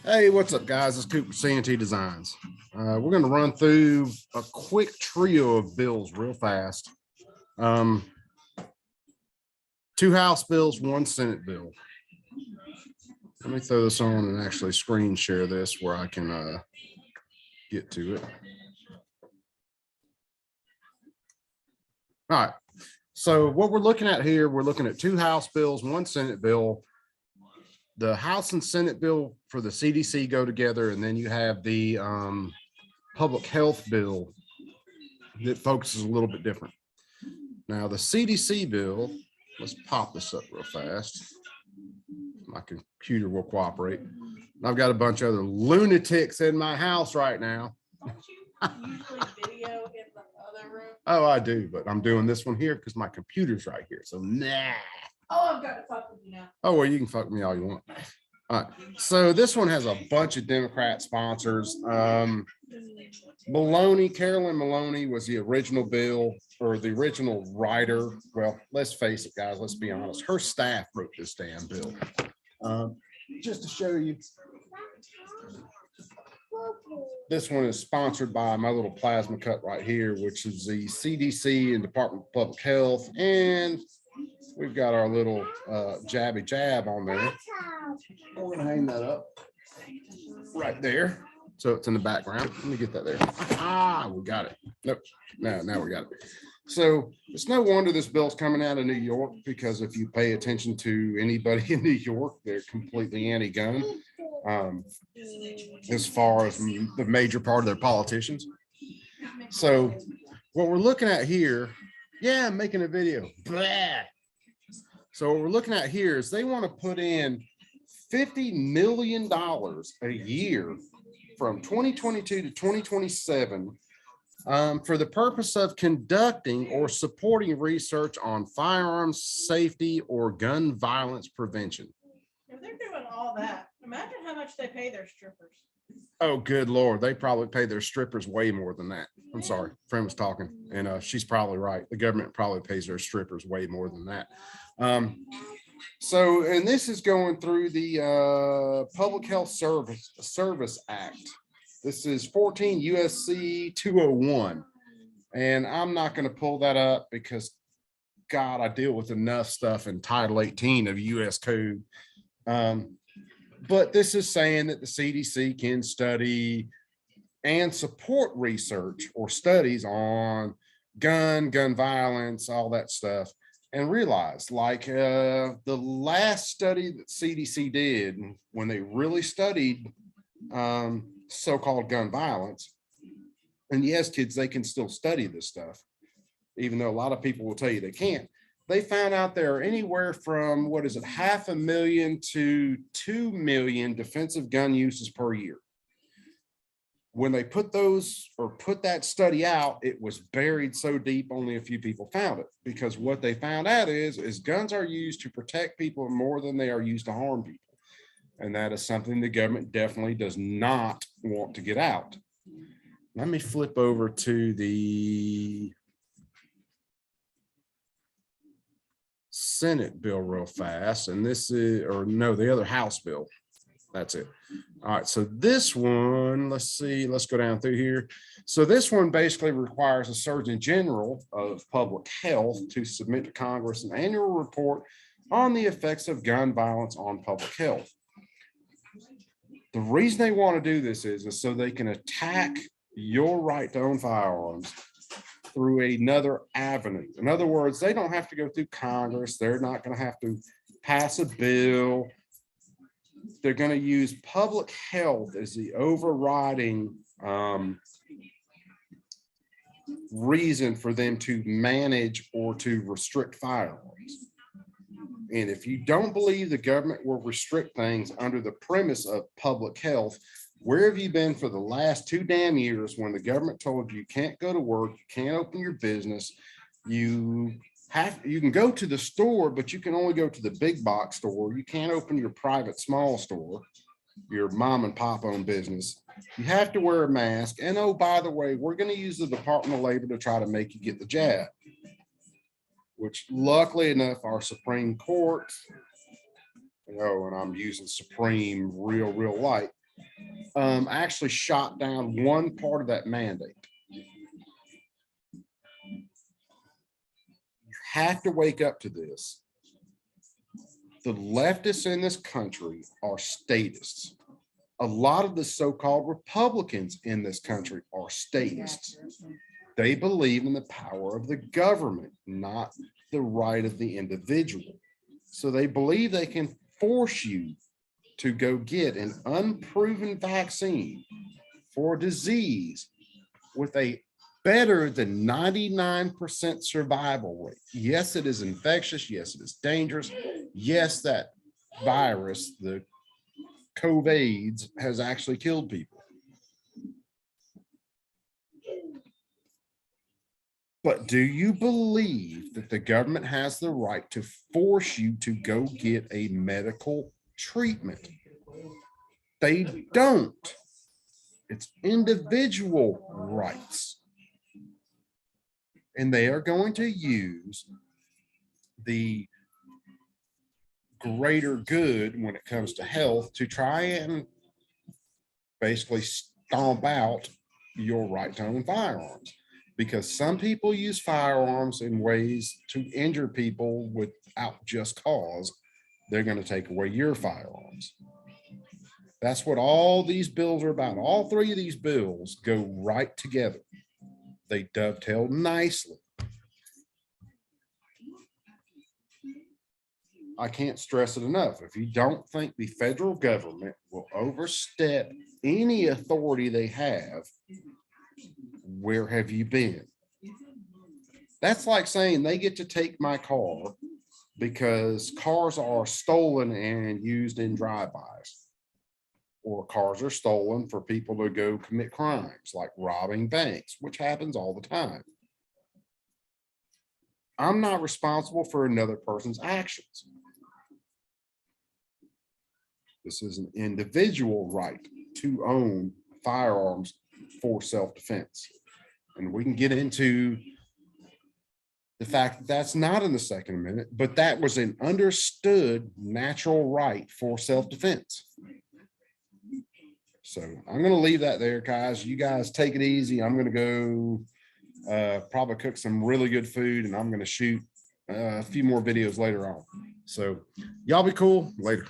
Hey, what's up, guys? It's Cooper CNT Designs. We're going to run through a quick trio of bills real fast. Two House bills, one Senate bill. Let me throw this on and actually screen share this where I can get to it. All right. So what we're looking at here, we're looking at two House bills, one Senate bill. The House and Senate bill for the CDC go together, and then you have the public health bill that focuses a little bit different. Now, the CDC bill, let's pop this up real fast. My computer will cooperate. I've got a bunch of other lunatics in my house right now. Don't you usually video in the other room? Oh, I do, but I'm doing this one here because my computer's right here. So nah. Oh, I'm gonna fuck with you now. Oh, well, you can fuck me all you want. All right. So this one has a bunch of Democrat sponsors. Maloney, Carolyn Maloney was the original bill or the original writer. Well, let's face it, guys, let's be honest. Her staff wrote this damn bill. Just to show you, this one is sponsored by my little plasma cut right here, which is the CDC and Department of Public Health. And we've got our little jabby jab on there. We're gonna hang that up right there. So it's in the background. Let me get that there. Ah, we got it. Nope. Now we got it. So it's no wonder this bill's coming out of New York, because if you pay attention to anybody in New York, they're completely anti-gun as far as the major part of their politicians. So what we're looking at here, yeah, I'm making a video. Blah. So what we're looking at here is they want to put in $50 million a year from 2022 to 2027 for the purpose of conducting or supporting research on firearms safety or gun violence prevention. If they're doing all that, imagine how much they pay their strippers. Oh, good Lord. They probably pay their strippers way more than that. I'm sorry. Friend was talking, and she's probably right. The government probably pays their strippers way more than that. So, and this is going through the Public Health Service Act. This is 14 USC 201. And I'm not going to pull that up because, God, I deal with enough stuff in Title 18 of US Code. But this is saying that the CDC can study and support research or studies on gun violence, all that stuff. And realize, like the last study that CDC did, when they really studied so-called gun violence, and yes, kids, they can still study this stuff, even though a lot of people will tell you they can't. They found out there are anywhere from, 500,000 to 2 million defensive gun uses per year. When they put that study out, it was buried so deep, only a few people found it, because what they found out is guns are used to protect people more than they are used to harm people. And that is something the government definitely does not want to get out. Let me flip over to the Senate bill real fast. And this is, or no, the other House bill. That's it. All right. So this one, let's see, let's go down through here. So this one basically requires a Surgeon General of Public Health to submit to Congress an annual report on the effects of gun violence on public health. The reason they want to do this is so they can attack your right to own firearms through another avenue. In other words, they don't have to go through Congress. They're not going to have to pass a bill. They're going to use public health as the overriding reason for them to manage or to restrict firearms. And if you don't believe the government will restrict things under the premise of public health, where have you been for the last 2 damn years when the government told you can't go to work, you can't open your business, you can go to the store, but you can only go to the big box store. You can't open your private small store, your mom and pop owned business. You have to wear a mask. And oh, by the way, we're going to use the Department of Labor to try to make you get the jab, which luckily enough, our Supreme Court, and I'm using Supreme real light, actually shot down one part of that mandate. You have to wake up to this. The leftists in this country are statists. A lot of the so-called Republicans in this country are statists. They believe in the power of the government, not the right of the individual. So they believe they can force you to go get an unproven vaccine for a disease with a better than 99% survival rate. Yes, it is infectious. Yes, it is dangerous. Yes, that virus, the COVID, has actually killed people. But do you believe that the government has the right to force you to go get a medical treatment? They don't. It's individual rights. And they are going to use the greater good when it comes to health to try and basically stomp out your right to own firearms. Because some people use firearms in ways to injure people without just cause. They're going to take away your firearms. That's what all these bills are about. All three of these bills go right together. They dovetail nicely. I can't stress it enough. If you don't think the federal government will overstep any authority they have, where have you been? That's like saying they get to take my car because cars are stolen and used in drive-bys, or cars are stolen for people to go commit crimes like robbing banks, which happens all the time. I'm not responsible for another person's actions. This is an individual right to own firearms for self-defense. And we can get into the fact that that's not in the Second Amendment, but that was an understood natural right for self-defense. So I'm going to leave that there, guys. You guys take it easy. I'm going to go probably cook some really good food, and I'm going to shoot a few more videos later on. So y'all be cool. Later.